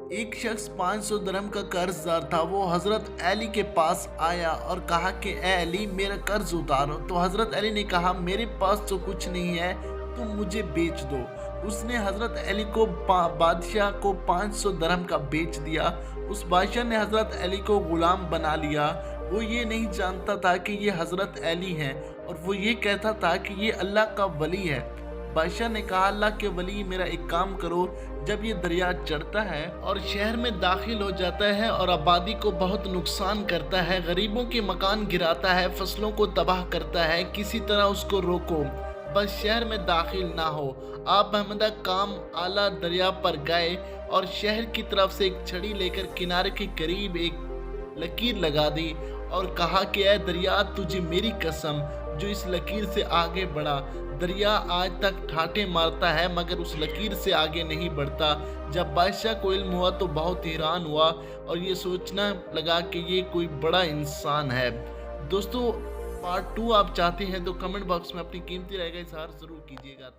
ایک شخص 500 درہم کا قرضدار تھا۔ وہ حضرت علی کے پاس آیا اور کہا کہ اے علی میرا قرض اتارو۔ تو حضرت علی نے کہا میرے پاس تو کچھ نہیں ہے، تم مجھے بیچ دو۔ اس نے حضرت علی کو بادشاہ کو 500 درہم کا بیچ دیا۔ اس بادشاہ نے حضرت علی کو غلام بنا لیا۔ وہ یہ نہیں جانتا تھا کہ یہ حضرت علی ہیں، اور وہ یہ کہتا تھا کہ یہ اللہ کا ولی ہے۔ بادشاہ نے کہا اللہ کے ولی میرا ایک کام کرو، جب یہ دریا چڑھتا ہے اور شہر میں داخل ہو جاتا ہے اور آبادی کو بہت نقصان کرتا ہے، غریبوں کے مکان گراتا ہے، فصلوں کو تباہ کرتا ہے، کسی طرح اس کو روکو، بس شہر میں داخل نہ ہو۔ آپ احمدہ کام اعلیٰ دریا پر گئے اور شہر کی طرف سے ایک چھڑی لے کر کنارے کے قریب ایک لکیر لگا دی اور کہا کہ اے دریا تجھے میری قسم جو اس لکیر سے آگے بڑھا۔ دریا آج تک ٹھاٹے مارتا ہے مگر اس لکیر سے آگے نہیں بڑھتا۔ جب بادشاہ کو علم ہوا تو بہت حیران ہوا اور یہ سوچنا لگا کہ یہ کوئی بڑا انسان ہے۔ دوستو پارٹ 2 آپ چاہتے ہیں تو کمنٹ باکس میں اپنی قیمتی رائے کا اظہار ضرور کیجیے گا۔